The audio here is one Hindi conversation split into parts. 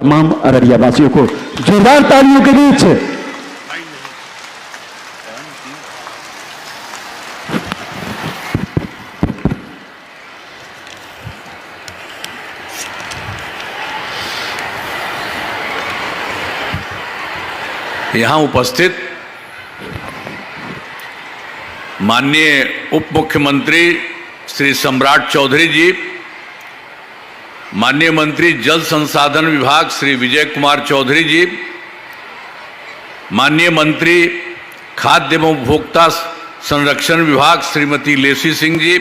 तमाम अररिया वासियों को जोरदार तालियों के बीच यहां उपस्थित माननीय उप मुख्यमंत्री श्री सम्राट चौधरी जी, माननीय मंत्री जल संसाधन विभाग श्री विजय कुमार चौधरी जी, माननीय मंत्री खाद्य एवं उपभोक्ता संरक्षण विभाग श्रीमती लेसी सिंह जी,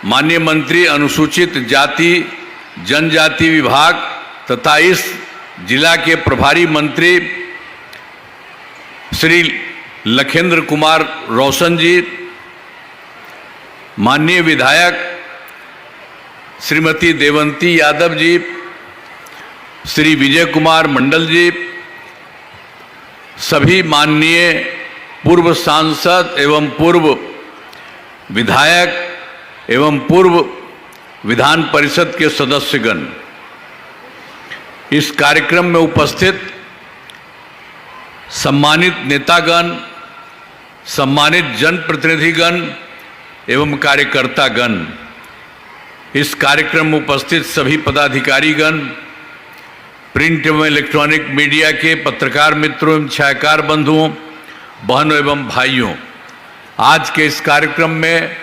माननीय मंत्री अनुसूचित जाति जनजाति विभाग तथा इस जिला के प्रभारी मंत्री श्री लखेंद्र कुमार रोशन जी, माननीय विधायक श्रीमती देवंती यादव जी, श्री विजय कुमार मंडल जी, सभी माननीय पूर्व सांसद एवं पूर्व विधायक एवं पूर्व विधान परिषद के सदस्यगण, इस कार्यक्रम में उपस्थित सम्मानित नेतागण, सम्मानित जनप्रतिनिधिगण एवं कार्यकर्तागण, इस कार्यक्रम में उपस्थित सभी पदाधिकारीगण, प्रिंट एवं इलेक्ट्रॉनिक मीडिया के पत्रकार मित्रों एवं छायाकार बंधुओं, बहनों एवं भाइयों, आज के इस कार्यक्रम में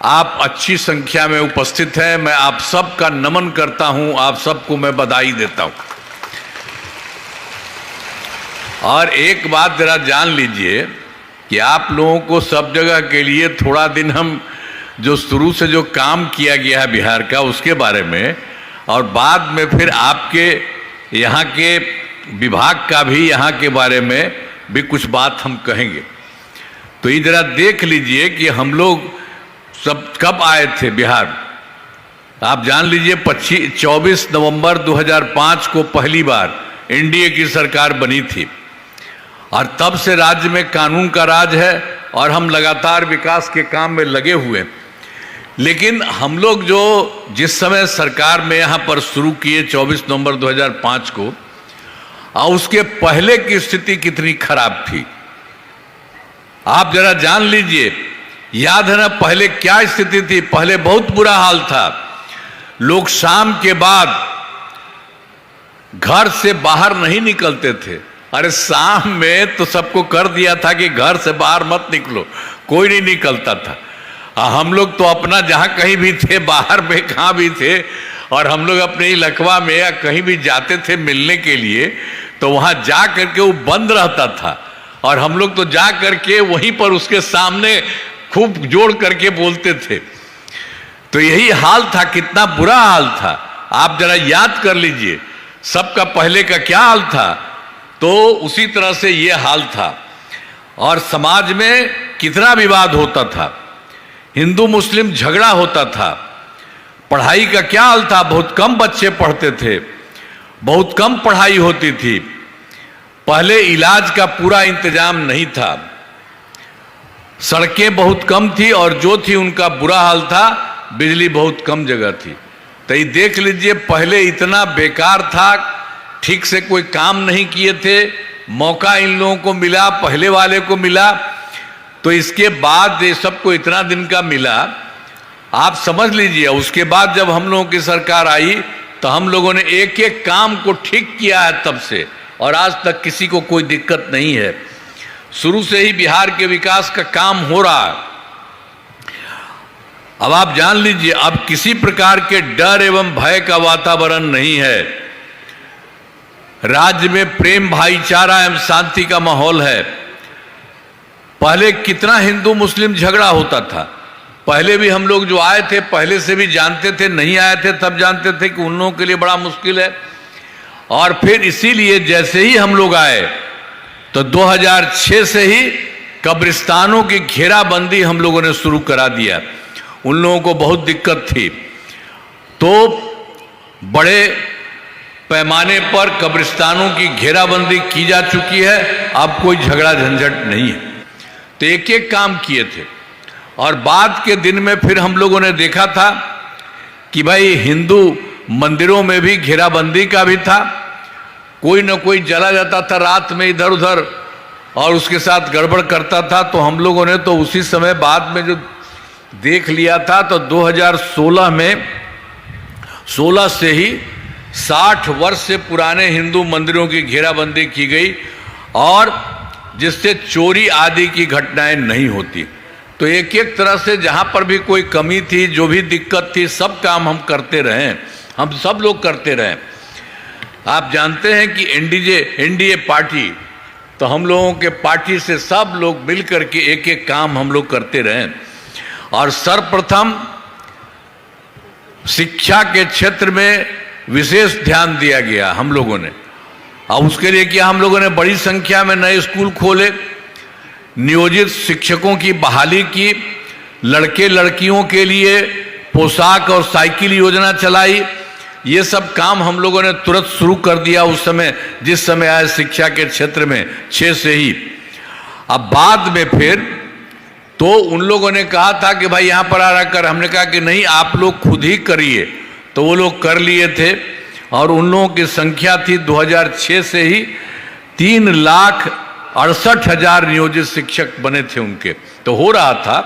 आप अच्छी संख्या में उपस्थित हैं। मैं आप सबका नमन करता हूं, आप सबको मैं बधाई देता हूं। और एक बात जरा जान लीजिए कि आप लोगों को सब जगह के लिए थोड़ा दिन हम जो शुरू से जो काम किया गया है बिहार का उसके बारे में, और बाद में फिर आपके यहाँ के विभाग का भी यहाँ के बारे में भी कुछ बात हम कहेंगे। तो ये जरा देख लीजिए कि हम लोग सब कब आए थे बिहार। आप जान लीजिए 24 नवंबर 2005 को पहली बार एनडीए की सरकार बनी थी, और तब से राज्य में कानून का राज है और हम लगातार विकास के काम में लगे हुए। लेकिन हम लोग जो जिस समय सरकार में यहाँ पर शुरू किए 24 नवंबर 2005 को, और उसके पहले की स्थिति कितनी खराब थी आप जरा जान लीजिए। याद है ना पहले क्या स्थिति थी? पहले बहुत बुरा हाल था। लोग शाम के बाद घर से बाहर नहीं निकलते थे। अरे शाम में तो सबको कर दिया था कि घर से बाहर मत निकलो, कोई नहीं निकलता था। हम लोग तो अपना जहाँ कहीं भी थे, बाहर में कहाँ भी थे, और हम लोग अपने इलाकवा में या कहीं भी जाते थे मिलने के लिए, तो वहाँ जा करके वो बंद रहता था, और हम लोग तो जा करके वहीं पर उसके सामने खूब जोड़ करके बोलते थे। तो यही हाल था, कितना बुरा हाल था। आप जरा याद कर लीजिए सबका पहले का क्या हाल था, तो उसी तरह से ये हाल था। और समाज में कितना विवाद होता था, हिंदू मुस्लिम झगड़ा होता था। पढ़ाई का क्या हाल था, बहुत कम बच्चे पढ़ते थे, बहुत कम पढ़ाई होती थी। पहले इलाज का पूरा इंतजाम नहीं था, सड़कें बहुत कम थी, और जो थी उनका बुरा हाल था, बिजली बहुत कम जगह थी। तो ये देख लीजिए पहले इतना बेकार था, ठीक से कोई काम नहीं किए थे। मौका इन लोगों को मिला, पहले वाले को मिला, तो इसके बाद ये सबको इतना दिन का मिला। आप समझ लीजिए उसके बाद जब हम लोगों की सरकार आई तो हम लोगों ने एक एक काम को ठीक किया है तब से, और आज तक किसी को कोई दिक्कत नहीं है। शुरू से ही बिहार के विकास का काम हो रहा है। अब आप जान लीजिए अब किसी प्रकार के डर एवं भय का वातावरण नहीं है। राज्य में प्रेम भाईचारा एवं शांति का माहौल है। पहले कितना हिंदू मुस्लिम झगड़ा होता था, पहले भी हम लोग जो आए थे पहले से भी जानते थे, नहीं आए थे तब जानते थे कि उन लोगों के लिए बड़ा मुश्किल है। और फिर इसीलिए जैसे ही हम लोग आए तो 2006 से ही कब्रिस्तानों की घेराबंदी हम लोगों ने शुरू करा दिया। उन लोगों को बहुत दिक्कत थी, तो बड़े पैमाने पर कब्रिस्तानों की घेराबंदी की जा चुकी है। अब कोई झगड़ा झंझट नहीं है। तो एक एक काम किए थे, और बाद के दिन में फिर हम लोगों ने देखा था कि भाई हिंदू मंदिरों में भी घेराबंदी का भी था। कोई न कोई चला जाता था रात में इधर उधर और उसके साथ गड़बड़ करता था। तो हम लोगों ने तो उसी समय बाद में जो देख लिया था, तो 2016 में 16 से ही 60 वर्ष से पुराने हिंदू मंदिरों की घेराबंदी की गई और जिससे चोरी आदि की घटनाएं नहीं होती। तो एक एक तरह से जहां पर भी कोई कमी थी, जो भी दिक्कत थी, सब काम हम करते रहे, हम सब लोग करते रहे। आप जानते हैं कि एनडीए पार्टी, तो हम लोगों के पार्टी से सब लोग मिल करके एक एक काम हम लोग करते रहे। और सर्वप्रथम शिक्षा के क्षेत्र में विशेष ध्यान दिया गया हम लोगों ने। और उसके लिए क्या, हम लोगों ने बड़ी संख्या में नए स्कूल खोले, नियोजित शिक्षकों की बहाली की, लड़के लड़कियों के लिए पोशाक और साइकिल योजना चलाई। ये सब काम हम लोगों ने तुरंत शुरू कर दिया उस समय, जिस समय आए शिक्षा के क्षेत्र में 6 से ही। अब बाद में फिर तो उन लोगों ने कहा था कि भाई यहाँ पर आ रहा कर, हमने कहा कि नहीं, आप लोग खुद ही करिए। तो वो लोग कर लिए थे और उन लोगों की संख्या थी 2006 से ही 3,68,000 नियोजित शिक्षक बने थे उनके, तो हो रहा था।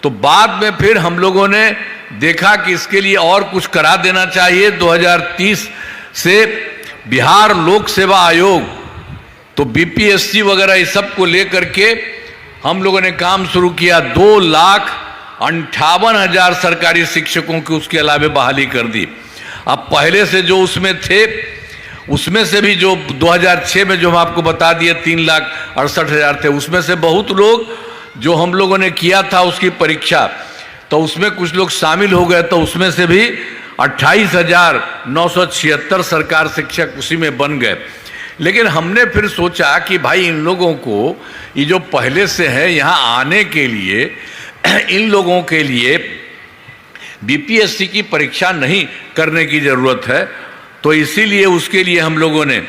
तो बाद में फिर हम लोगों ने देखा कि इसके लिए और कुछ करा देना चाहिए। 2030 से बिहार लोक सेवा आयोग, तो बीपीएससी वगैरह इस सब को लेकर के हम लोगों ने काम शुरू किया। 2,58,000 सरकारी शिक्षकों की उसके अलावा बहाली कर दी। अब पहले से जो उसमें थे, उसमें से भी जो 2006 में जो हम आपको बता दिए 3,68,000 थे, उसमें से बहुत लोग जो हम लोगों ने किया था उसकी परीक्षा, तो उसमें कुछ लोग शामिल हो गए। तो उसमें से भी 28,976 सरकार शिक्षक उसी में बन गए। लेकिन हमने फिर सोचा कि भाई इन लोगों को, ये जो पहले से है यहाँ आने के लिए, इन लोगों के लिए बीपीएससी की परीक्षा नहीं करने की ज़रूरत है। तो इसीलिए उसके लिए हम लोगों ने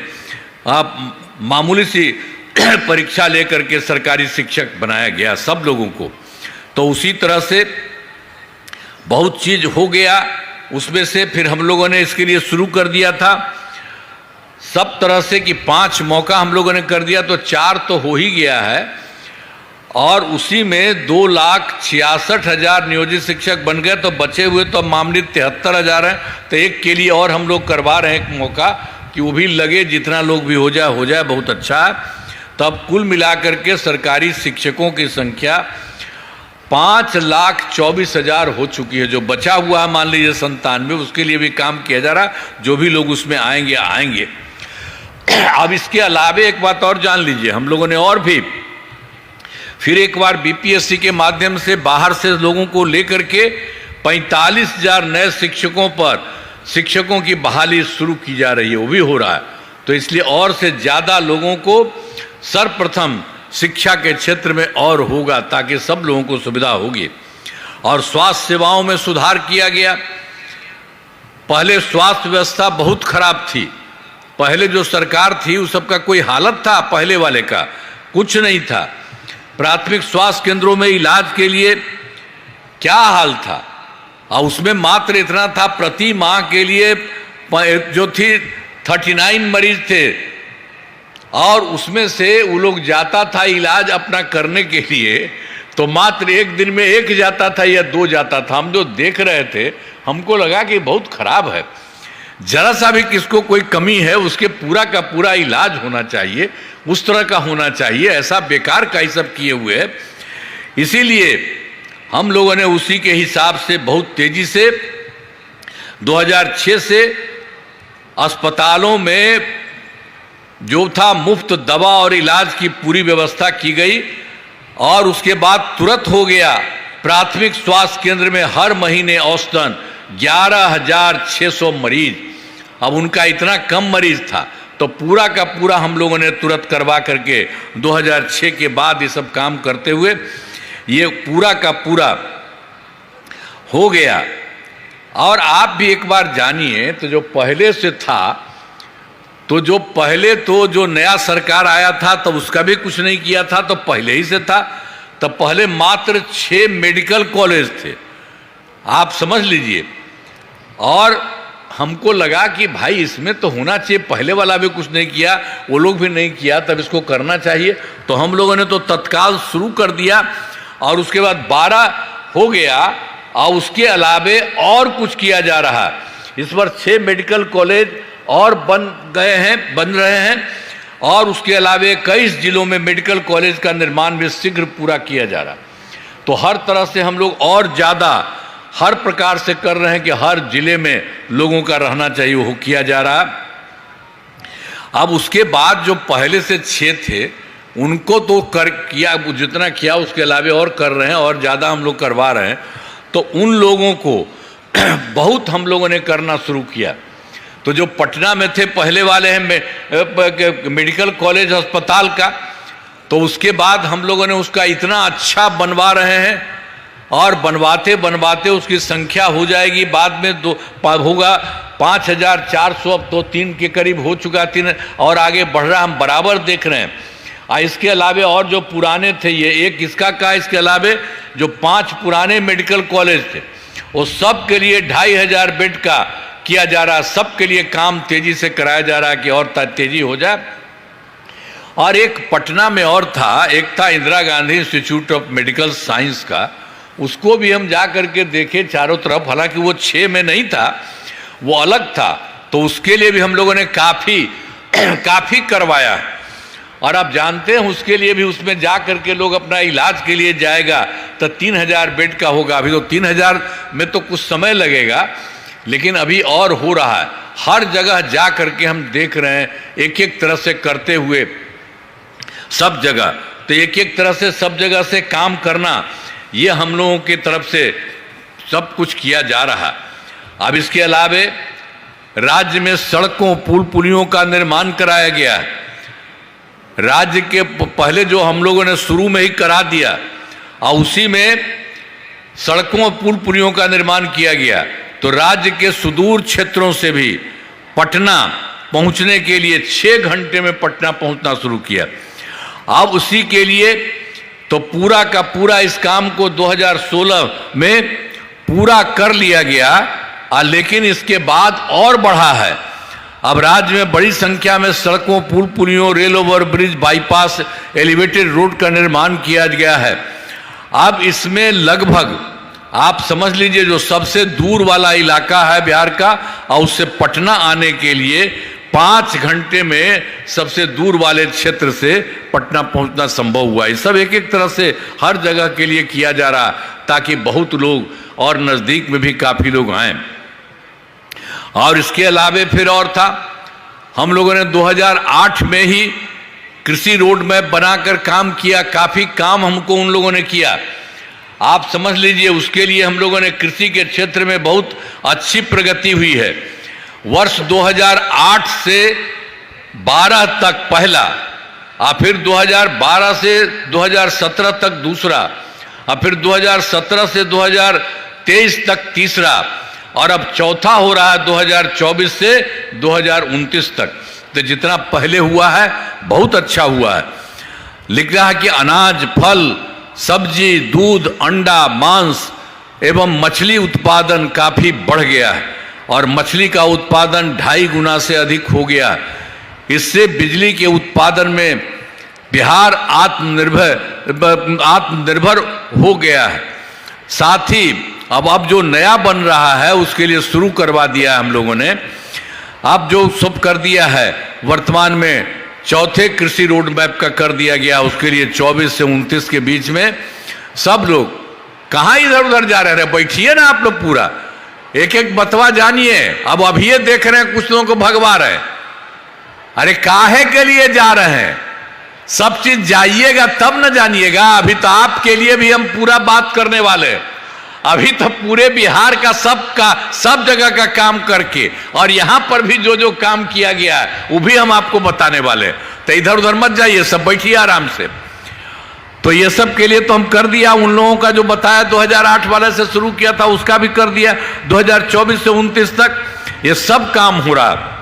मामूली सी परीक्षा लेकर के सरकारी शिक्षक बनाया गया सब लोगों को। तो उसी तरह से बहुत चीज़ हो गया। उसमें से फिर हम लोगों ने इसके लिए शुरू कर दिया था सब तरह से कि 5 मौका हम लोगों ने कर दिया, तो 4 तो हो ही गया है। और उसी में 2,66,000 नियोजित शिक्षक बन गए। तो बचे हुए तो मामले 73,000 हैं। तो एक के लिए और हम लोग करवा रहे हैं एक मौका कि वो भी लगे, जितना लोग भी हो जाए बहुत अच्छा है। तब कुल मिलाकर के सरकारी शिक्षकों की संख्या 5,24,000 हो चुकी है। जो बचा हुआ है मान लीजिए 97, उसके लिए भी काम किया जा रहा। जो भी लोग उसमें आएंगे। अब इसके अलावे एक बात और जान लीजिए, हम लोगों ने और भी फिर एक बार बीपीएससी के माध्यम से बाहर से लोगों को लेकर के 45,000 नए शिक्षकों की बहाली शुरू की जा रही है, वो भी हो रहा है। तो इसलिए और से ज़्यादा लोगों को सर्वप्रथम शिक्षा के क्षेत्र में और होगा, ताकि सब लोगों को सुविधा होगी। और स्वास्थ्य सेवाओं में सुधार किया गया। पहले स्वास्थ्य व्यवस्था बहुत खराब थी। पहले जो सरकार थी उस सबका कोई हालत था, पहले वाले का कुछ नहीं था। प्राथमिक स्वास्थ्य केंद्रों में इलाज के लिए क्या हाल था, और उसमें मात्र इतना था, प्रति माह के लिए जो थी 39 मरीज थे, और उसमें से वो लोग जाता था इलाज अपना करने के लिए, तो मात्र एक दिन में 1 जाता था या 2 जाता था। हम जो देख रहे थे हमको लगा कि बहुत खराब है। जरा सा भी किसको कोई कमी है उसके पूरा का पूरा इलाज होना चाहिए, उस तरह का होना चाहिए। ऐसा बेकार का ही सब किए हुए है। इसीलिए हम लोगों ने उसी के हिसाब से बहुत तेजी से 2006 से अस्पतालों में जो था मुफ्त दवा और इलाज की पूरी व्यवस्था की गई। और उसके बाद तुरंत हो गया प्राथमिक स्वास्थ्य केंद्र में हर महीने औसतन 11,600 मरीज। अब उनका इतना कम मरीज था, तो पूरा का पूरा हम लोगों ने तुरंत करवा करके 2006 के बाद ये सब काम करते हुए ये पूरा का पूरा हो गया। और आप भी एक बार जानिए, तो जो पहले से था, तो जो नया सरकार आया था तब उसका भी कुछ नहीं किया था, तो पहले ही से था। तब पहले मात्र 6 मेडिकल कॉलेज थे, आप समझ लीजिए। और हमको लगा कि भाई इसमें तो होना चाहिए, पहले वाला भी कुछ नहीं किया, वो लोग भी नहीं किया, तब इसको करना चाहिए। तो हम लोगों ने तो तत्काल शुरू कर दिया और उसके बाद 12 हो गया और उसके अलावे और कुछ किया जा रहा है। इस बार 6 मेडिकल कॉलेज और बन रहे हैं और उसके अलावे 21 जिलों में मेडिकल कॉलेज का निर्माण भी शीघ्र पूरा किया जा रहा है। तो हर तरह से हम लोग और ज़्यादा हर प्रकार से कर रहे हैं कि हर जिले में लोगों का रहना चाहिए, वो किया जा रहा है। अब उसके बाद जो पहले से 6 थे उनको तो किया, जितना किया उसके अलावे और कर रहे हैं और ज़्यादा हम लोग करवा रहे हैं। तो उन लोगों को बहुत हम लोगों ने करना शुरू किया। तो जो पटना में थे पहले वाले हैं मेडिकल कॉलेज अस्पताल का, तो उसके बाद हम लोगों ने उसका इतना अच्छा बनवा रहे हैं और बनवाते बनवाते उसकी संख्या हो जाएगी, बाद में होगा 5400, अब तो 3 के करीब हो चुका, 3 और आगे बढ़ रहा, हम बराबर देख रहे हैं। इसके अलावे और जो पुराने थे, ये एक इसका का, इसके अलावे जो 5 पुराने मेडिकल कॉलेज थे वो सब के लिए 2500 बेड का किया जा रहा है। सबके लिए काम तेजी से कराया जा रहा है कि और तेजी हो जाए। और एक पटना में और था, एक था Indira Gandhi institute of medical science का, उसको भी हम जा करके देखे चारों तरफ, हालांकि वो 6 में नहीं था, वो अलग था। तो उसके लिए भी हम लोगों ने काफ़ी करवाया। और आप जानते हैं उसके लिए भी उसमें जा करके लोग अपना इलाज के लिए जाएगा तो 3000 बेड का होगा। अभी तो 3000 में तो कुछ समय लगेगा, लेकिन अभी और हो रहा है। हर जगह जा करके हम देख रहे हैं, एक एक तरह से करते हुए सब जगह, तो एक एक तरह से सब जगह से काम करना, ये हम लोगों की तरफ से सब कुछ किया जा रहा। अब इसके अलावे राज्य में सड़कों पुल पुलियों का निर्माण कराया गया है। राज्य के पहले जो हम लोगों ने शुरू में ही करा दिया और उसी में सड़कों पुल पुलियों का निर्माण किया गया। तो राज्य के सुदूर क्षेत्रों से भी पटना पहुंचने के लिए 6 घंटे में पटना पहुंचना शुरू किया। अब उसी के लिए तो पूरा का पूरा इस काम को 2016 में पूरा कर लिया गया, लेकिन इसके बाद और बढ़ा है। अब राज्य में बड़ी संख्या में सड़कों पुल पुलियों rail over bridge bypass elevated road का निर्माण किया गया है। अब इसमें लगभग आप समझ लीजिए जो सबसे दूर वाला इलाका है बिहार का, और उससे पटना आने के लिए 5 घंटे में सबसे दूर वाले क्षेत्र से पटना पहुंचना संभव हुआ। ये सब एक एक तरह से हर जगह के लिए किया जा रहा ताकि बहुत लोग और नज़दीक में भी काफ़ी लोग आएँ। और इसके अलावे फिर और था, हम लोगों ने 2008 में ही कृषि रोड मैप बनाकर काम किया। काफ़ी काम हमको उन लोगों ने किया। आप समझ लीजिए उसके लिए हम लोगों ने कृषि के क्षेत्र में बहुत अच्छी प्रगति हुई है। वर्ष 2008 से 12 तक पहला, और फिर 2012 से 2017 तक दूसरा, और फिर 2017 से 2023 तक तीसरा, और अब चौथा हो रहा है 2024 से 2029 तक। तो जितना पहले हुआ है बहुत अच्छा हुआ है। लिख रहा है कि अनाज, फल, सब्जी, दूध, अंडा, मांस एवं मछली उत्पादन काफ़ी बढ़ गया है और मछली का उत्पादन 2.5 गुना से अधिक हो गया। इससे बिजली के उत्पादन में बिहार आत्मनिर्भर हो गया है। साथ ही अब जो नया बन रहा है उसके लिए शुरू करवा दिया है हम लोगों ने। अब जो सब कर दिया है वर्तमान में चौथे कृषि रोड मैप का कर दिया गया, उसके लिए 24 से 29 के बीच में सब लोग कहाँ इधर उधर जा रहे हैं, बैठिए ना आप लोग, पूरा एक एक बतवा जानिए। अब अभी ये देख रहे हैं कुछ लोगों को भगवा रहे, अरे काहे के लिए जा रहे हैं? सब चीज जाइएगा तब न जानिएगा। अभी तो आपके लिए भी हम पूरा बात करने वाले, अभी तो पूरे बिहार का सब जगह का काम करके और यहां पर भी जो जो काम किया गया है वो भी हम आपको बताने वाले। तो इधर उधर मत जाइए, सब बैठिए आराम से। तो ये सब के लिए तो हम कर दिया। उन लोगों का जो बताया 2008 वाले से शुरू किया था उसका भी कर दिया। 2024 से 29 तक ये सब काम हो रहा।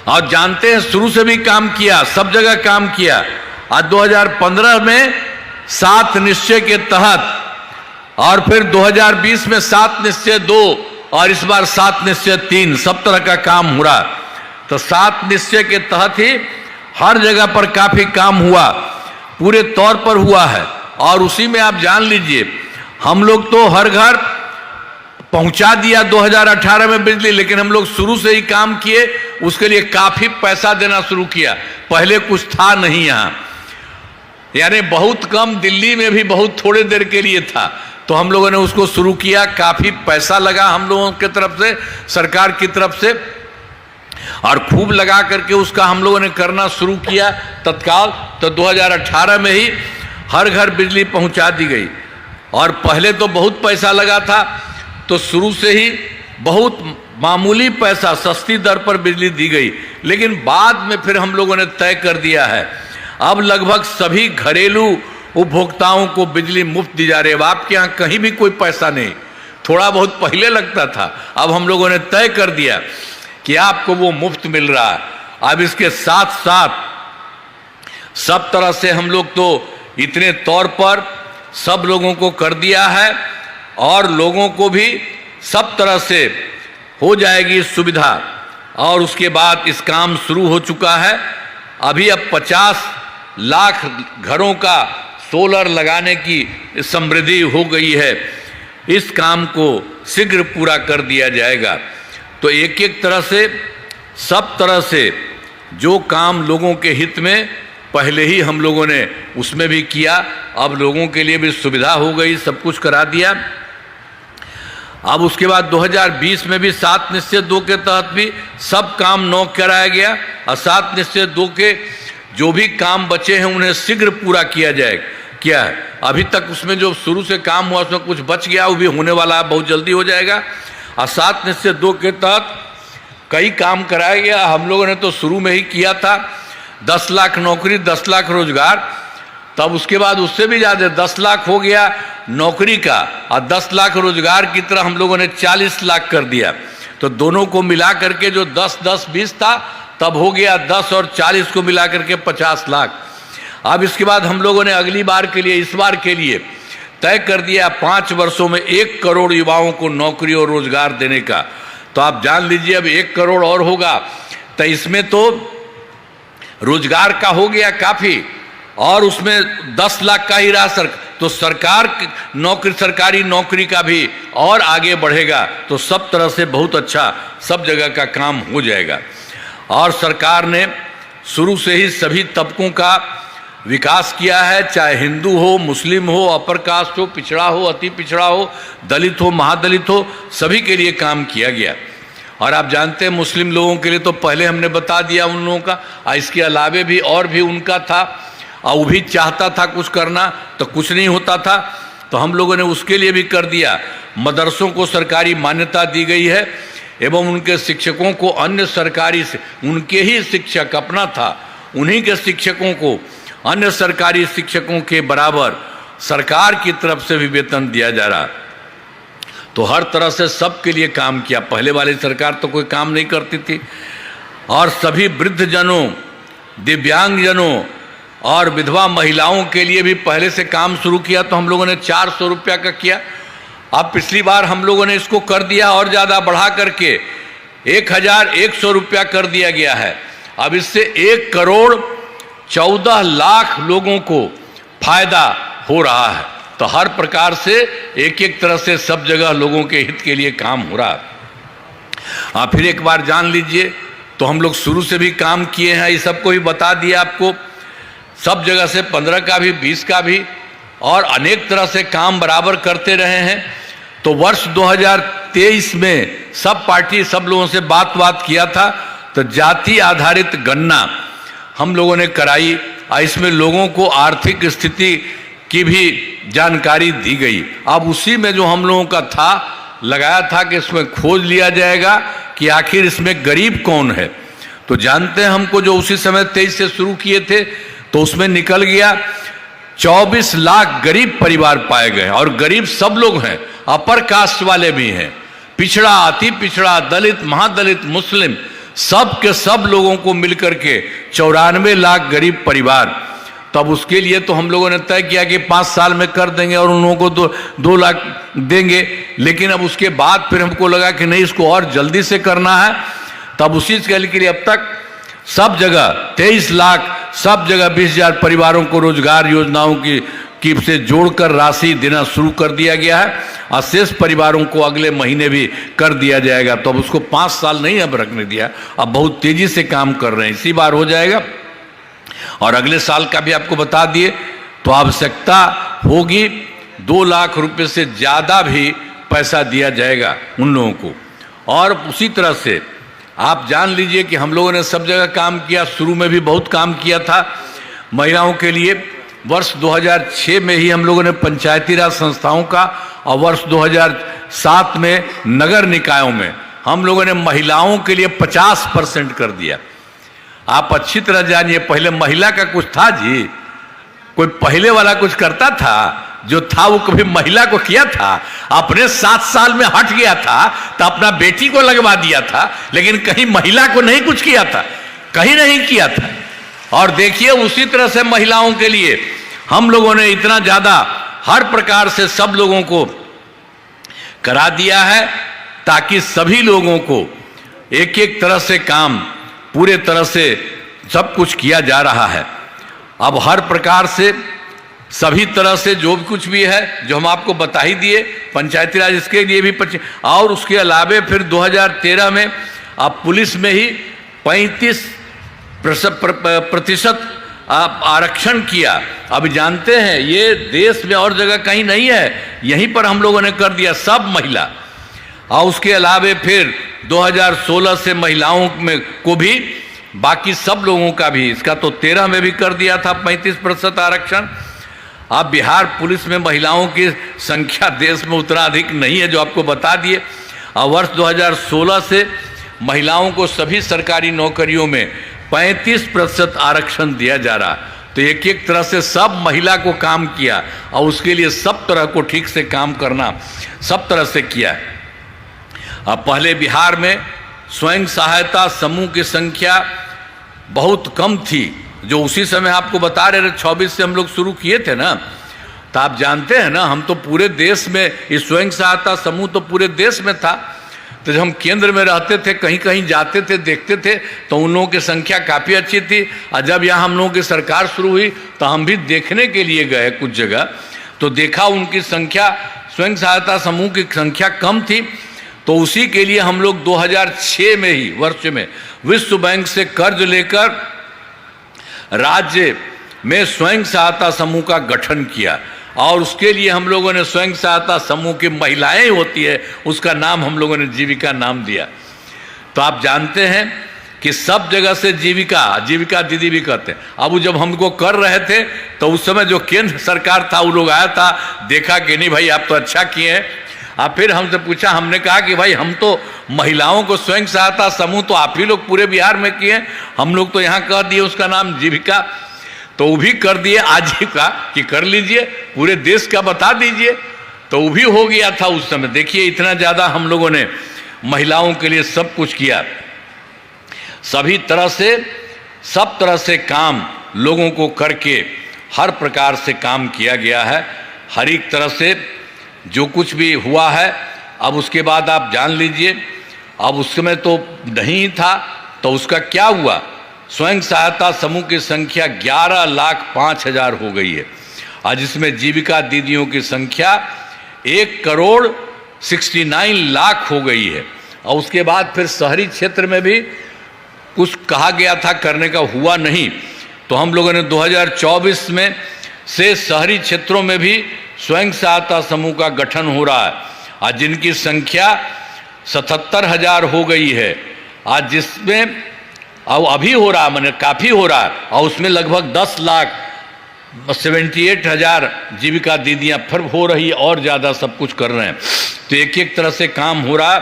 और जानते हैं शुरू से भी काम किया, सब जगह काम किया। आज 2015 में 7 निश्चय के तहत और फिर 2020 में 7 निश्चय 2 और इस बार 7 निश्चय 3 सब तरह का काम हो रहा। तो 7 निश्चय के तहत ही हर जगह पर काफी काम हुआ, पूरे तौर पर हुआ है। और उसी में आप जान लीजिए, हम लोग तो हर घर पहुंचा दिया 2018 में बिजली, लेकिन हम लोग शुरू से ही काम किए, उसके लिए काफी पैसा देना शुरू किया। पहले कुछ था नहीं यहां, यानी बहुत कम, दिल्ली में भी बहुत थोड़े देर के लिए था, तो हम लोगों ने उसको शुरू किया। काफी पैसा लगा हम लोगों की तरफ से, सरकार की तरफ से, और खूब लगा करके उसका हम लोगों ने करना शुरू किया तत्काल। तो 2018 में ही हर घर बिजली पहुंचा दी गई। और पहले तो बहुत पैसा लगा था, तो शुरू से ही बहुत मामूली पैसा, सस्ती दर पर बिजली दी गई। लेकिन बाद में फिर हम लोगों ने तय कर दिया है, अब लगभग सभी घरेलू उपभोक्ताओं को बिजली मुफ्त दी जा रही है। अब आपके यहाँ कहीं भी कोई पैसा नहीं, थोड़ा बहुत पहले लगता था, अब हम लोगों ने तय कर दिया कि आपको वो मुफ्त मिल रहा है। अब इसके साथ साथ सब तरह से हम लोग तो इतने तौर पर सब लोगों को कर दिया है, और लोगों को भी सब तरह से हो जाएगी सुविधा। और उसके बाद इस काम शुरू हो चुका है। अभी अब 50 लाख घरों का सोलर लगाने की समृद्धि हो गई है। इस काम को शीघ्र पूरा कर दिया जाएगा। तो एक एक तरह से, सब तरह से जो काम लोगों के हित में पहले ही हम लोगों ने उसमें भी किया, अब लोगों के लिए भी सुविधा हो गई, सब कुछ करा दिया। अब उसके बाद 2020 में भी 7 निश्चय 2 के तहत भी सब काम नौ कराया गया, और 7 निश्चय 2 के जो भी काम बचे हैं उन्हें शीघ्र पूरा किया है। अभी तक उसमें जो शुरू से काम हुआ उसमें कुछ बच गया, वो भी होने वाला है, बहुत जल्दी हो जाएगा। और 7 निश्चय 2 के तहत कई काम कराया गया। हम लोगों ने तो शुरू में ही किया था 10 लाख नौकरी, 10 लाख रोजगार, तब उसके बाद उससे भी ज़्यादा 10 लाख हो गया नौकरी का, और 10 लाख रोजगार की तरह हम लोगों ने 40 लाख कर दिया। तो दोनों को मिला करके जो 10-10-20 था, तब हो गया 10 और 40 को मिला करके 50 लाख। अब इसके बाद हम लोगों ने अगली बार के लिए, इस बार के लिए तय कर दिया 5 वर्षों में 1 करोड़ युवाओं को नौकरी और रोजगार देने का। तो आप जान लीजिए, अब 1 करोड़ और होगा, तो इसमें तो रोजगार का हो गया काफी, और उसमें 10 लाख का ही रहा तो सरकार नौकरी, सरकारी नौकरी का भी और आगे बढ़ेगा। तो सब तरह से बहुत अच्छा सब जगह का काम हो जाएगा। और सरकार ने शुरू से ही सभी तबकों का विकास किया है, चाहे हिंदू हो, मुस्लिम हो, अपर कास्ट हो, पिछड़ा हो, अति पिछड़ा हो, दलित हो, महादलित हो, सभी के लिए काम किया गया। और आप जानते हैं मुस्लिम लोगों के लिए तो पहले हमने बता दिया उन लोगों का, इसके अलावे भी और भी उनका था, और वो भी चाहता था कुछ करना तो कुछ नहीं होता था, तो हम लोगों ने उसके लिए भी कर दिया। मदरसों को सरकारी मान्यता दी गई है, एवं उनके शिक्षकों को अन्य सरकारी से, उनके ही शिक्षक अपना था, उन्हीं के शिक्षकों को अन्य सरकारी शिक्षकों के बराबर सरकार की तरफ से भी वेतन दिया जा रहा। तो हर तरह से सबके लिए काम किया। पहले वाली सरकार तो कोई काम नहीं करती थी। और सभी वृद्धजनों, दिव्यांगजनों और विधवा महिलाओं के लिए भी पहले से काम शुरू किया। तो हम लोगों ने 400 रुपया का किया। अब पिछली बार हम लोगों ने इसको कर दिया और ज़्यादा बढ़ा करके 1100 रुपया कर दिया गया है। अब इससे 1 करोड़ 14 लाख लोगों को फायदा हो रहा है। तो हर प्रकार से एक एक तरह से सब जगह लोगों के हित के लिए काम हो रहा है। फिर एक बार जान लीजिए, तो हम लोग शुरू से भी काम किए हैं, ये सबको भी बता दिया आपको, सब जगह से 15 का भी, 20 का भी, और अनेक तरह से काम बराबर करते रहे हैं। तो वर्ष 2023 में सब पार्टी, सब लोगों से बात किया था, तो जाति आधारित गणना हम लोगों ने कराई, और इसमें लोगों को आर्थिक स्थिति की भी जानकारी दी गई। अब उसी में जो हम लोगों का था, लगाया था कि इसमें खोज लिया जाएगा कि आखिर इसमें गरीब कौन है। तो जानते हैं हमको, जो उसी समय 23 से शुरू किए थे, तो उसमें निकल गया 24 लाख गरीब परिवार पाए गए। और गरीब सब लोग हैं, अपर कास्ट वाले भी हैं, पिछड़ा, अति पिछड़ा, दलित, महादलित, मुस्लिम, सब के सब लोगों को मिलकर के 94 लाख गरीब परिवार। तब उसके लिए तो हम लोगों ने तय किया कि 5 साल में कर देंगे और उन लोगों को 2 लाख देंगे। लेकिन अब उसके बाद फिर हमको लगा कि नहीं, इसको और जल्दी से करना है। तब उसी के लिए अब तक सब जगह 23 लाख, सब जगह 20,000 परिवारों को रोजगार योजनाओं की से जोड़कर राशि देना शुरू कर दिया गया है और शेष परिवारों को अगले महीने भी कर दिया जाएगा। तो अब उसको 5 साल नहीं अब रखने दिया, अब बहुत तेजी से काम कर रहे हैं, इसी बार हो जाएगा। और अगले साल का भी आपको बता दिए तो आवश्यकता होगी 2 लाख रुपए से ज़्यादा भी पैसा दिया जाएगा उन लोगों को। और उसी तरह से आप जान लीजिए कि हम लोगों ने सब जगह काम किया, शुरू में भी बहुत काम किया था महिलाओं के लिए। वर्ष 2006 में ही हम लोगों ने पंचायती राज संस्थाओं का और वर्ष 2007 में नगर निकायों में हम लोगों ने महिलाओं के लिए 50% कर दिया। आप अच्छी तरह जानिए, पहले महिला का कुछ था जी? कोई पहले वाला कुछ करता था? जो था वो कभी महिला को किया था? अपने 7 साल में हट गया था तो अपना बेटी को लगवा दिया था, लेकिन कहीं महिला को नहीं कुछ किया था, कहीं नहीं किया था। और देखिए उसी तरह से महिलाओं के लिए हम लोगों ने इतना ज़्यादा हर प्रकार से सब लोगों को करा दिया है, ताकि सभी लोगों को एक एक तरह से काम पूरे तरह से सब कुछ किया जा रहा है। अब हर प्रकार से सभी तरह से जो भी कुछ भी है जो हम आपको बता ही दिए, पंचायती राज इसके लिए भी और उसके अलावे फिर 2013 में अब पुलिस में ही 35% आरक्षण किया। अब जानते हैं ये देश में और जगह कहीं नहीं है, यहीं पर हम लोगों ने कर दिया सब महिला। और उसके अलावे फिर 2016 से महिलाओं में को भी, बाकी सब लोगों का भी, इसका तो 13 में भी कर दिया था 35% आरक्षण। अब बिहार पुलिस में महिलाओं की संख्या देश में उतना अधिक नहीं है जो आपको बता दिए। और वर्ष 2016 से महिलाओं को सभी सरकारी नौकरियों में 35% आरक्षण दिया जा रहा। तो एक एक तरह से सब महिला को काम किया और उसके लिए सब तरह को ठीक से काम करना सब तरह से किया। अब पहले बिहार में स्वयं सहायता समूह की संख्या बहुत कम थी, जो उसी समय आपको बता रहे थे 26 से हम लोग शुरू किए थे ना। तो आप जानते हैं ना, हम तो पूरे देश में इस स्वयं सहायता समूह तो पूरे देश में था। तो जब हम केंद्र में रहते थे, कहीं कहीं जाते थे, देखते थे तो उन लोगों की संख्या काफ़ी अच्छी थी। और जब यहाँ हम लोगों की सरकार शुरू हुई तो हम भी देखने के लिए गए कुछ जगह, तो देखा उनकी संख्या, स्वयं सहायता समूह की संख्या कम थी। तो उसी के लिए हम लोग 2006 में ही वर्ष में विश्व बैंक से कर्ज लेकर राज्य में स्वयं सहायता समूह का गठन किया। और उसके लिए हम लोगों ने स्वयं सहायता समूह की महिलाएं होती है, उसका नाम हम लोगों ने जीविका नाम दिया। तो आप जानते हैं कि सब जगह से जीविका दीदी भी कहते हैं। अब वो जब हमको कर रहे थे तो उस समय जो केंद्र सरकार था वो लोग आया था, देखा कि नहीं भाई आप तो अच्छा किए हैं। अब फिर हमसे पूछा, हमने कहा कि भाई हम तो महिलाओं को स्वयं सहायता समूह तो आप ही लोग पूरे बिहार में किए, हम लोग तो यहाँ कह दिए उसका नाम जीविका, तो वो भी कर दिए आजीविका कि कर लीजिए, पूरे देश का बता दीजिए। तो वो भी हो गया था उस समय। देखिए इतना ज़्यादा हम लोगों ने महिलाओं के लिए सब कुछ किया, सभी तरह से सब तरह से काम लोगों को करके हर प्रकार से काम किया गया है, हर एक तरह से जो कुछ भी हुआ है। अब उसके बाद आप जान लीजिए, अब उस समय तो नहीं था तो उसका क्या हुआ, स्वयं सहायता समूह की संख्या 11,05,000 हो गई है। आज इसमें जीविका दीदियों की संख्या 1,69 लाख हो गई है। और उसके बाद फिर शहरी क्षेत्र में भी कुछ कहा गया था करने का, हुआ नहीं। तो हम लोगों ने 2024 में से शहरी क्षेत्रों में भी स्वयं सहायता समूह का गठन हो रहा है, आज जिनकी संख्या 77,000 हो गई है। आज जिसमें अब अभी हो रहा, मैंने काफ़ी हो रहा है, और उसमें लगभग 10,78,000 जीविका दीदियाँ फिर हो रही, और ज़्यादा सब कुछ कर रहे हैं। तो एक एक तरह से काम हो रहा है।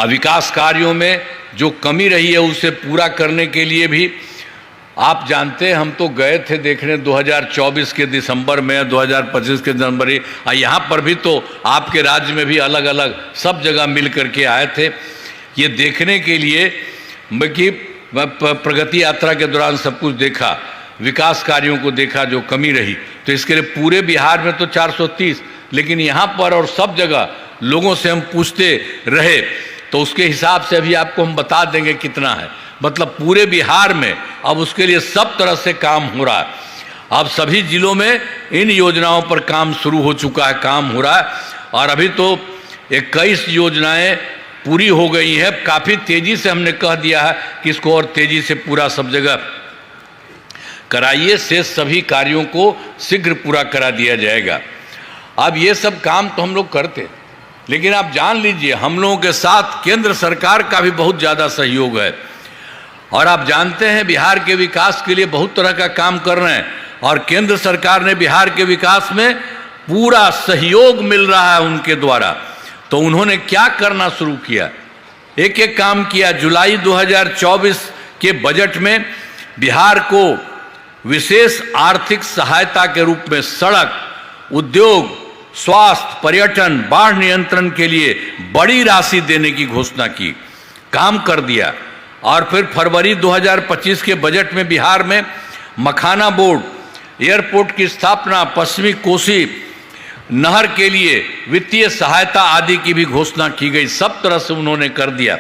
विकास कार्यों में जो कमी रही है उसे पूरा करने के लिए भी आप जानते हैं, हम तो गए थे देखने 2024 के दिसंबर में, 2025 के जनवरी, यहाँ पर भी तो आपके राज्य में भी अलग अलग सब जगह मिल करके आए थे ये देखने के लिए कि प्रगति यात्रा के दौरान सब कुछ देखा। विकास कार्यों को देखा जो कमी रही, तो इसके लिए पूरे बिहार में तो 430, लेकिन यहाँ पर और सब जगह लोगों से हम पूछते रहे तो उसके हिसाब से अभी आपको हम बता देंगे कितना है। मतलब पूरे बिहार में अब उसके लिए सब तरह से काम हो रहा है। अब सभी जिलों में इन योजनाओं पर काम शुरू हो चुका है, काम हो रहा है, और अभी तो 21 योजनाएं पूरी हो गई हैं। काफ़ी तेज़ी से हमने कह दिया है कि इसको और तेज़ी से पूरा सब जगह कराइए, से सभी कार्यों को शीघ्र पूरा करा दिया जाएगा। अब ये सब काम तो हम लोग करते, लेकिन आप जान लीजिए हम लोगों के साथ केंद्र सरकार का भी बहुत ज़्यादा सहयोग है। और आप जानते हैं बिहार के विकास के लिए बहुत तरह का काम कर रहे हैं, और केंद्र सरकार ने बिहार के विकास में पूरा सहयोग मिल रहा है उनके द्वारा। तो उन्होंने क्या करना शुरू किया, एक एक काम किया। जुलाई 2024 के बजट में बिहार को विशेष आर्थिक सहायता के रूप में सड़क, उद्योग, स्वास्थ्य, पर्यटन, बाढ़ नियंत्रण के लिए बड़ी राशि देने की घोषणा की, काम कर दिया। और फिर फरवरी 2025 के बजट में बिहार में मखाना बोर्ड, एयरपोर्ट की स्थापना, पश्चिमी कोसी नहर के लिए वित्तीय सहायता आदि की भी घोषणा की गई। सब तरह से उन्होंने कर दिया।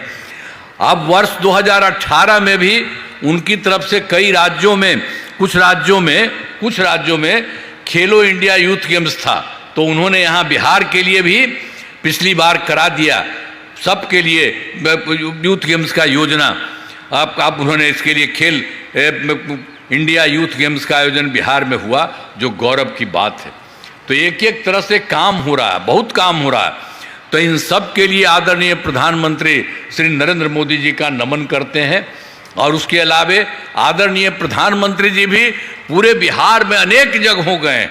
अब वर्ष 2018 में भी उनकी तरफ से कई राज्यों में, कुछ राज्यों में खेलो इंडिया यूथ गेम्स था, तो उन्होंने यहाँ बिहार के लिए भी पिछली बार करा दिया, सबके लिए यूथ गेम्स का योजना। अब उन्होंने इसके लिए खेल इंडिया यूथ गेम्स का आयोजन बिहार में हुआ, जो गौरव की बात है। तो एक एक तरह से काम हो रहा है, बहुत काम हो रहा है। तो इन सब के लिए आदरणीय प्रधानमंत्री श्री नरेंद्र मोदी जी का नमन करते हैं। और उसके अलावे आदरणीय प्रधानमंत्री जी भी पूरे बिहार में अनेक जगहों गए,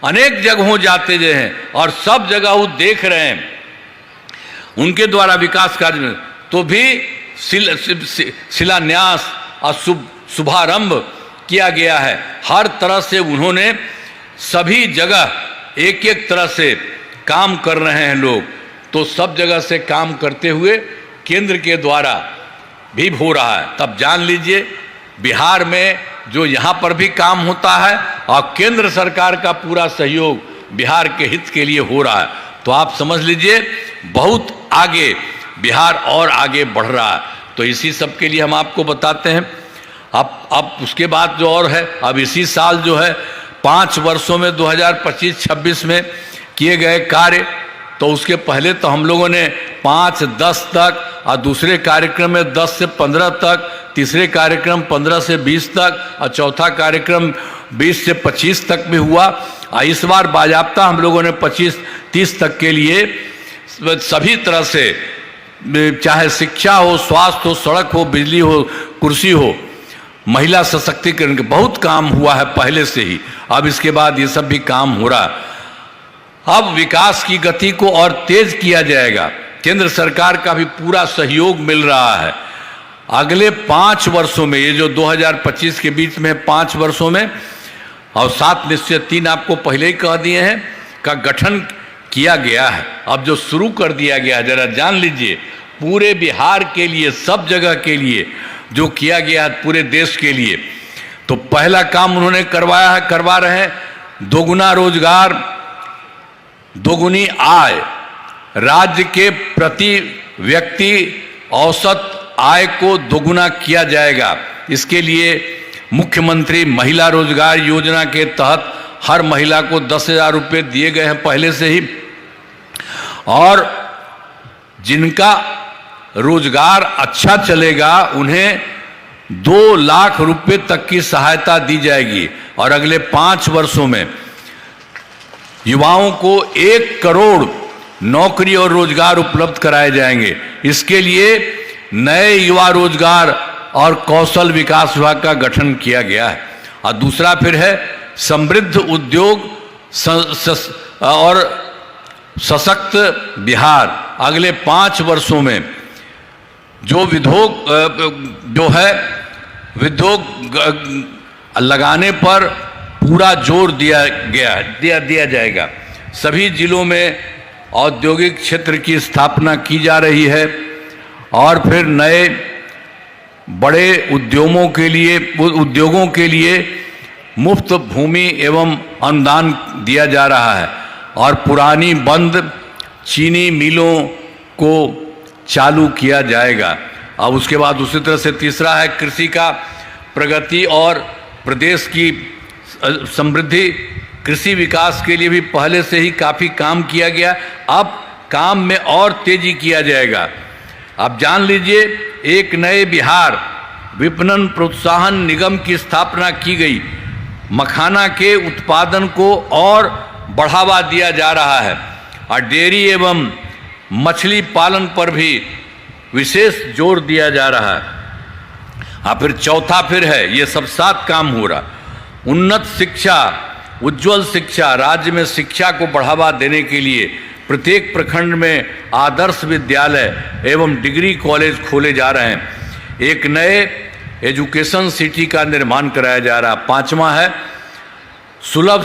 अनेक जगहों जाते गए हैं, और सब जगह वो देख रहे हैं उनके द्वारा विकास कार्य में। तो भी शिलान्यास और शुभारंभ किया गया है। हर तरह से उन्होंने सभी जगह एक एक तरह से काम कर रहे हैं लोग। तो सब जगह से काम करते हुए केंद्र के द्वारा भी हो रहा है। तब जान लीजिए बिहार में जो यहाँ पर भी काम होता है और केंद्र सरकार का पूरा सहयोग बिहार के हित के लिए हो रहा है। तो आप समझ लीजिए बहुत आगे बिहार और आगे बढ़ रहा है। तो इसी सब के लिए हम आपको बताते हैं। अब उसके बाद जो और है, अब इसी साल जो है 5 वर्षों में 2025-26 में किए गए कार्य, तो उसके पहले तो हम लोगों ने 5-10 तक, और दूसरे कार्यक्रम में 10 से 15 तक, तीसरे कार्यक्रम 15 से 20 तक, और चौथा कार्यक्रम 20 से 25 तक भी हुआ। और इस बार बाजाप्ता हम लोगों ने 25-30 तक के लिए सभी तरह से, चाहे शिक्षा हो, स्वास्थ्य हो, सड़क हो, बिजली हो, कुर्सी हो, महिला सशक्तिकरण के बहुत काम हुआ है पहले से ही। अब इसके बाद ये सब भी काम हो रहा है। अब विकास की गति को और तेज किया जाएगा। केंद्र सरकार का भी पूरा सहयोग मिल रहा है। अगले 5 वर्षों में, ये जो 2025 के बीच में 5 वर्षों में, और 7 निश्चय 3 आपको पहले ही कह दिए हैं, का गठन किया गया है। अब जो शुरू कर दिया गया है, जरा जान लीजिए पूरे बिहार के लिए, सब जगह के लिए जो किया गया है, पूरे देश के लिए। तो पहला काम उन्होंने करवाया है, करवा रहे हैं, दोगुना रोजगार, दोगुनी आय, राज्य के प्रति व्यक्ति औसत आय को दोगुना किया जाएगा। इसके लिए मुख्यमंत्री महिला रोजगार योजना के तहत हर महिला को 10,000 रुपये दिए गए हैं पहले से ही, और जिनका रोजगार अच्छा चलेगा उन्हें 2 लाख रुपये तक की सहायता दी जाएगी। और अगले 5 वर्षों में युवाओं को 1 करोड़ नौकरी और रोजगार उपलब्ध कराए जाएंगे। इसके लिए नए युवा रोजगार और कौशल विकास विभाग का गठन किया गया है। और दूसरा फिर है समृद्ध उद्योग और सशक्त बिहार। अगले 5 वर्षों में जो उद्योग लगाने पर पूरा जोर दिया जाएगा। सभी जिलों में औद्योगिक क्षेत्र की स्थापना की जा रही है, और फिर नए बड़े उद्योगों के लिए मुफ्त भूमि एवं अनुदान दिया जा रहा है और पुरानी बंद चीनी मिलों को चालू किया जाएगा। अब उसके बाद उसी तरह से तीसरा है कृषि का प्रगति और प्रदेश की समृद्धि। कृषि विकास के लिए भी पहले से ही काफ़ी काम किया गया, अब काम में और तेजी किया जाएगा। अब जान लीजिए, एक नए बिहार विपणन प्रोत्साहन निगम की स्थापना की गई। मखाना के उत्पादन को और बढ़ावा दिया जा रहा है और डेयरी एवं मछली पालन पर भी विशेष जोर दिया जा रहा है। फिर चौथा फिर है, ये सब 7 काम हो रहा। उन्नत शिक्षा, उज्जवल शिक्षा। राज्य में शिक्षा को बढ़ावा देने के लिए प्रत्येक प्रखंड में आदर्श विद्यालय एवं डिग्री कॉलेज खोले जा रहे हैं। एक नए एजुकेशन सिटी का निर्माण कराया जा रहा। 5वां है सुलभ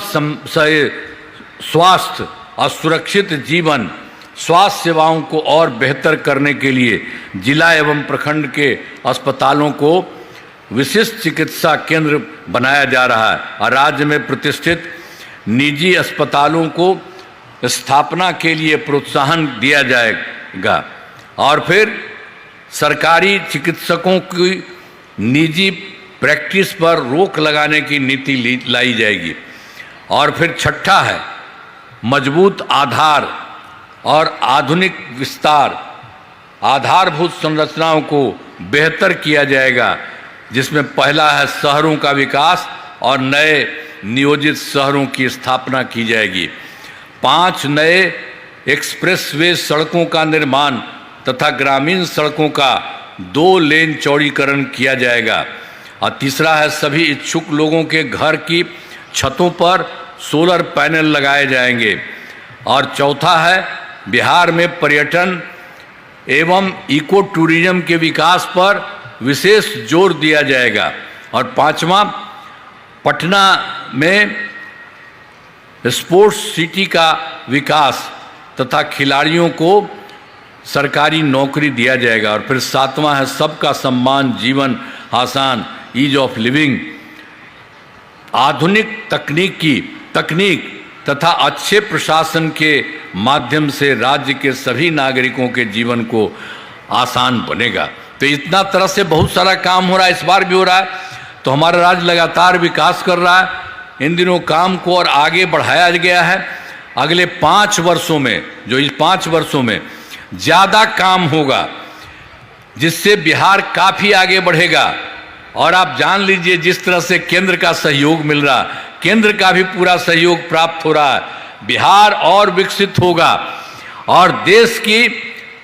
स्वास्थ्य और सुरक्षित जीवन। स्वास्थ्य सेवाओं को और बेहतर करने के लिए जिला एवं प्रखंड के अस्पतालों को विशिष्ट चिकित्सा केंद्र बनाया जा रहा है और राज्य में प्रतिष्ठित निजी अस्पतालों को स्थापना के लिए प्रोत्साहन दिया जाएगा। और फिर सरकारी चिकित्सकों की निजी प्रैक्टिस पर रोक लगाने की नीति लाई जाएगी। और फिर छठा है मजबूत आधार और आधुनिक विस्तार। आधारभूत संरचनाओं को बेहतर किया जाएगा, जिसमें पहला है शहरों का विकास और नए नियोजित शहरों की स्थापना की जाएगी। 5 नए एक्सप्रेसवे सड़कों का निर्माण तथा ग्रामीण सड़कों का 2 लेन चौड़ीकरण किया जाएगा। और तीसरा है सभी इच्छुक लोगों के घर की छतों पर सोलर पैनल लगाए जाएंगे। और चौथा है बिहार में पर्यटन एवं इको टूरिज्म के विकास पर विशेष जोर दिया जाएगा। और 5वां पटना में स्पोर्ट्स सिटी का विकास तथा खिलाड़ियों को सरकारी नौकरी दिया जाएगा। और फिर 7वां है सबका सम्मान, जीवन आसान, ईज ऑफ लिविंग। आधुनिक तकनीक तथा अच्छे प्रशासन के माध्यम से राज्य के सभी नागरिकों के जीवन को आसान बनेगा। तो इतना तरह से बहुत सारा काम हो रहा है, इस बार भी हो रहा है। तो हमारा राज्य लगातार विकास कर रहा है। इन दिनों काम को और आगे बढ़ाया गया है। अगले 5 वर्षों में, जो इस 5 वर्षों में ज़्यादा काम होगा, जिससे बिहार काफ़ी आगे बढ़ेगा। और आप जान लीजिए, जिस तरह से केंद्र का सहयोग मिल रहा, केंद्र का भी पूरा सहयोग प्राप्त हो रहा है, बिहार और विकसित होगा और देश की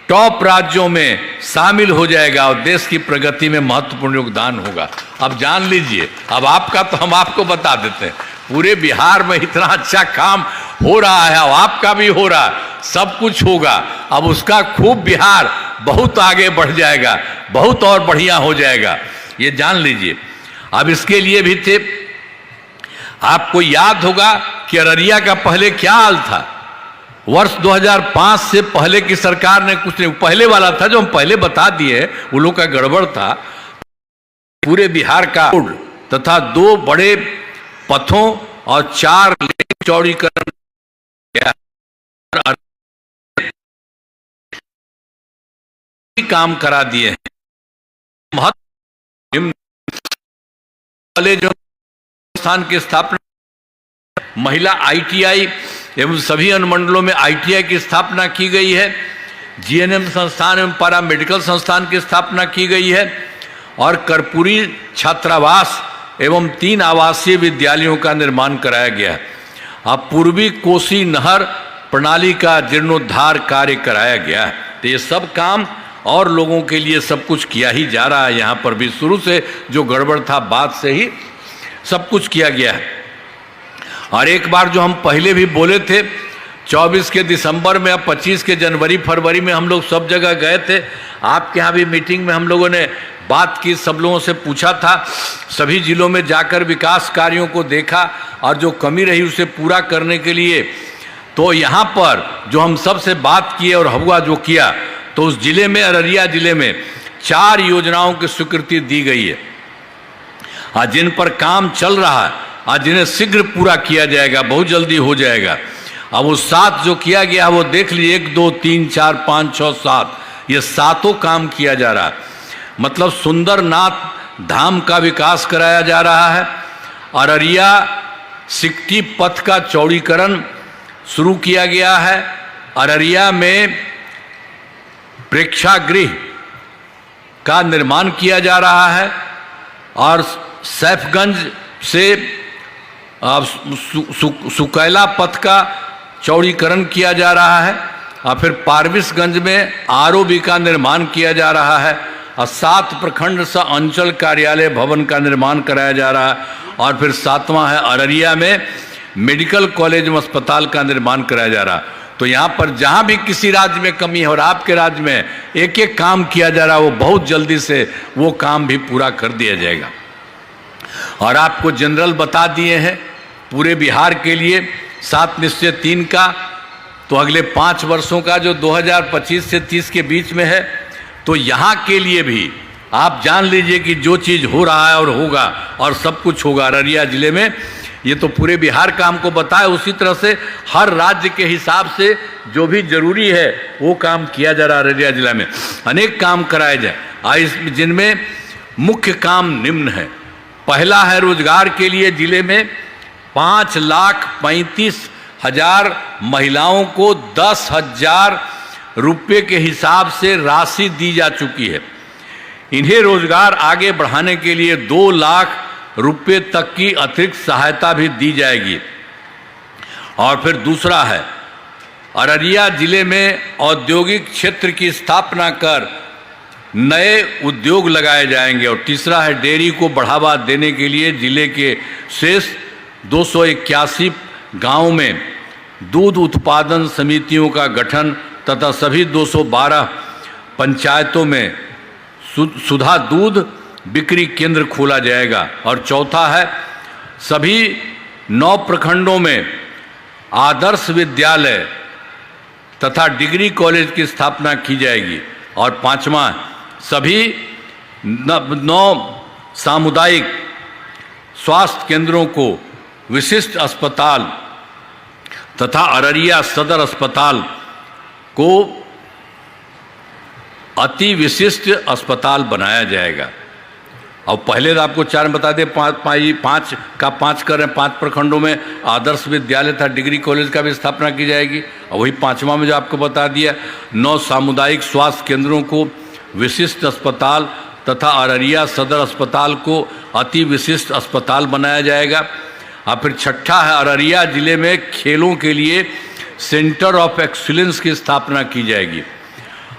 टॉप राज्यों में शामिल हो जाएगा और देश की प्रगति में महत्वपूर्ण योगदान होगा। अब जान लीजिए, अब आपका तो हम आपको बता देते हैं, पूरे बिहार में इतना अच्छा काम हो रहा है, अब आपका भी हो रहा है, सब कुछ होगा। अब उसका खूब बिहार बहुत आगे बढ़ जाएगा, बहुत और बढ़िया हो जाएगा, ये जान लीजिए। अब इसके लिए भी थे, आपको याद होगा कि अररिया का पहले क्या हाल था। वर्ष 2005 से पहले की सरकार ने कुछ नहीं, पहले वाला था जो हम पहले बता दिए, वो लोग का गड़बड़ था। पूरे बिहार का रोड तथा 2 बड़े पथों और 4 लेन चौड़ीकरण काम करा दिए हैं। कॉलेज संस्थान की स्थापना, महिला ITI एवं सभी अनुमंडलों में ITI की स्थापना की गई है। GNM संस्थान एवं पैरा मेडिकल संस्थान की स्थापना की गई है और कर्पूरी छात्रावास एवं 3 आवासीय विद्यालयों का निर्माण कराया गया है। अब पूर्वी कोसी नहर प्रणाली का जीर्णोद्धार कार्य कराया गया है। तो ये सब काम और लोगों के लिए सब कुछ किया ही जा रहा है। यहाँ पर भी शुरू से जो गड़बड़ था, बाद से ही सब कुछ किया गया है। और एक बार जो हम पहले भी बोले थे, 24 के दिसंबर में, अब 25 के जनवरी फरवरी में हम लोग सब जगह गए थे। आपके यहाँ भी मीटिंग में हम लोगों ने बात की, सब लोगों से पूछा था, सभी जिलों में जाकर विकास कार्यों को देखा और जो कमी रही उसे पूरा करने के लिए तो यहाँ पर जो हम सबसे बात किए और हुआ जो किया, तो उस जिले में, अररिया जिले में 4 योजनाओं की स्वीकृति दी गई है जिन पर काम चल रहा है। और जिन्हें शीघ्र पूरा किया जाएगा, बहुत जल्दी हो जाएगा। अब वो 7 जो किया गया वो देख लीजिए, 1 2 3 4 5 6 7, ये 7 काम किया जा रहा है। मतलब सुंदरनाथ धाम का विकास कराया जा रहा है। अररिया सिकटी पथ का चौड़ीकरण शुरू किया गया है। अररिया में प्रेक्षागृह का निर्माण किया जा रहा है और सैफगंज से सुकैला पथ का चौड़ीकरण किया जा रहा है और फिर पारबिसगंज में आरओबी का निर्माण किया जा रहा है और 7 प्रखंड सा अंचल कार्यालय भवन का निर्माण कराया जा रहा है और फिर 7वां है अररिया में मेडिकल कॉलेज में अस्पताल का निर्माण कराया जा रहा है। तो यहाँ पर जहाँ भी किसी राज्य में कमी है और आपके राज्य में एक एक काम किया जा रहा है, वो बहुत जल्दी से वो काम भी पूरा कर दिया जाएगा। और आपको जनरल बता दिए हैं पूरे बिहार के लिए 7 निश्चय 3 का, तो अगले 5 वर्षों का जो 2025 से 30 के बीच में है, तो यहाँ के लिए भी आप जान लीजिए कि जो चीज़ हो रहा है और होगा और सब कुछ होगा अररिया जिले में, ये तो पूरे बिहार का हमको बताया। उसी तरह से हर राज्य के हिसाब से जो भी जरूरी है वो काम किया जा रहा है। अररिया जिला में अनेक काम कराए जाए, जिनमें मुख्य काम निम्न है। पहला है रोजगार के लिए जिले में 5,35,000 महिलाओं को 10,000 रुपये के हिसाब से राशि दी जा चुकी है। इन्हें रोजगार आगे बढ़ाने के लिए 2 लाख रुपये तक की अतिरिक्त सहायता भी दी जाएगी। और फिर दूसरा है अररिया जिले में औद्योगिक क्षेत्र की स्थापना कर नए उद्योग लगाए जाएंगे। और तीसरा है डेयरी को बढ़ावा देने के लिए जिले के शेष 281 गांवों में दूध उत्पादन समितियों का गठन तथा सभी 212 पंचायतों में सुधा दूध बिक्री केंद्र खोला जाएगा। और चौथा है सभी 9 प्रखंडों में आदर्श विद्यालय तथा डिग्री कॉलेज की स्थापना की जाएगी। और 5वां सभी 9 सामुदायिक स्वास्थ्य केंद्रों को विशिष्ट अस्पताल तथा अररिया सदर अस्पताल को अति विशिष्ट अस्पताल बनाया जाएगा। और पहले तो आपको 4 बता दें, 5 कर रहे हैं, 5 प्रखंडों में आदर्श विद्यालय तथा डिग्री कॉलेज का भी स्थापना की जाएगी। और वही 5वां में जो आपको बता दिया 9 सामुदायिक स्वास्थ्य केंद्रों को विशिष्ट अस्पताल तथा अररिया सदर अस्पताल को अति विशिष्ट अस्पताल बनाया जाएगा। और फिर 6ठा है अररिया जिले में खेलों के लिए सेंटर ऑफ एक्सीलेंस की स्थापना की जाएगी।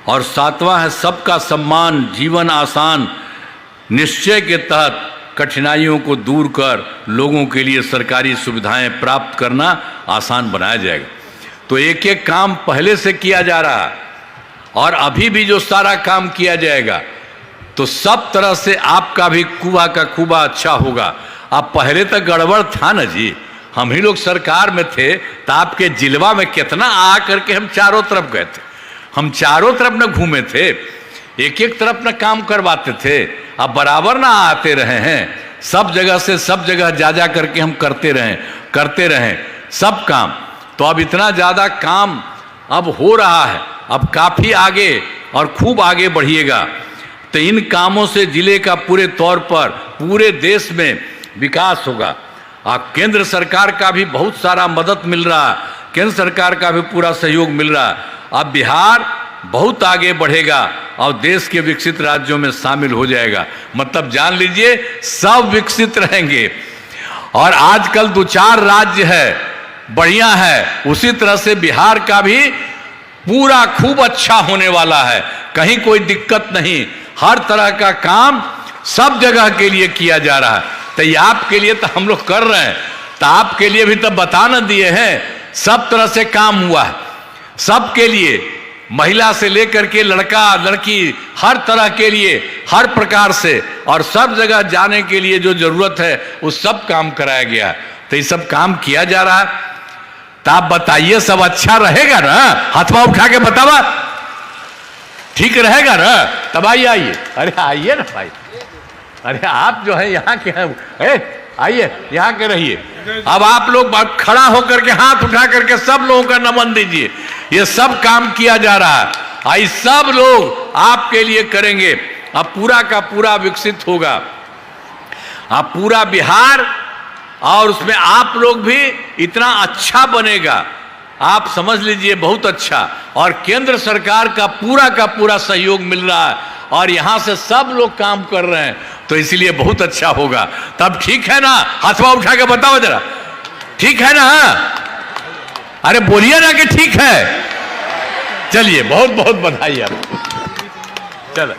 और 7वां है सबका सम्मान जीवन आसान निश्चय के तहत कठिनाइयों को दूर कर लोगों के लिए सरकारी सुविधाएं प्राप्त करना आसान बनाया जाएगा। तो एक एक काम पहले से किया जा रहा है और अभी भी जो सारा काम किया जाएगा तो सब तरह से आपका भी कुबा का खूबा अच्छा होगा। अब पहले तक गड़बड़ था ना जी, हम ही लोग सरकार में थे तो आपके जिलवा में कितना आ करके हम चारों तरफ गए थे, हम चारों तरफ न घूमे थे, एक एक तरफ न काम करवाते थे। अब बराबर ना आते रहे हैं, सब जगह से सब जगह जा जा करके हम करते रहें सब काम। तो अब इतना ज़्यादा काम अब हो रहा है, अब काफ़ी आगे और खूब आगे बढ़िएगा। तो इन कामों से जिले का पूरे तौर पर पूरे देश में विकास होगा। केंद्र सरकार का भी बहुत सारा मदद मिल रहा है, केंद्र सरकार का भी पूरा सहयोग मिल रहा है। अब बिहार बहुत आगे बढ़ेगा और देश के विकसित राज्यों में शामिल हो जाएगा। मतलब जान लीजिए सब विकसित रहेंगे। और आजकल 2-4 राज्य है बढ़िया है, उसी तरह से बिहार का भी पूरा खूब अच्छा होने वाला है, कहीं कोई दिक्कत नहीं, हर तरह का काम सब जगह के लिए किया जा रहा है। तो ये आपके लिए तो हम लोग कर रहे हैं, तो आपके लिए भी तो बता न दिए हैं, सब तरह से काम हुआ है सबके लिए, महिला से लेकर के लड़का लड़की हर तरह के लिए हर प्रकार से, और सब जगह जाने के लिए जो जरूरत है वो सब काम कराया गया। तो ये सब काम किया जा रहा है। तो आप बताइए सब अच्छा रहेगा ना? हाथवा उठा के बतावा, ठीक रहेगा ना? तब आइए, अरे आइए ना भाई, अरे आप जो है यहाँ के हैं, आइए यहाँ के रहिए। अब आप लोग खड़ा होकर के हाथ उठा करके सब लोगों का नमन दीजिए। ये सब काम किया जा रहा है, आई सब लोग आपके लिए करेंगे। अब पूरा का पूरा विकसित होगा, अब पूरा बिहार और उसमें आप लोग भी इतना अच्छा बनेगा, आप समझ लीजिए, बहुत अच्छा। और केंद्र सरकार का पूरा सहयोग मिल रहा है और यहां से सब लोग काम कर रहे हैं, तो इसलिए बहुत अच्छा होगा। तब ठीक है ना? हाथवा उठा के बताओ जरा, ठीक है ना? अरे बोलिए ना कि ठीक है। चलिए, बहुत बहुत बधाई आपको। चलो।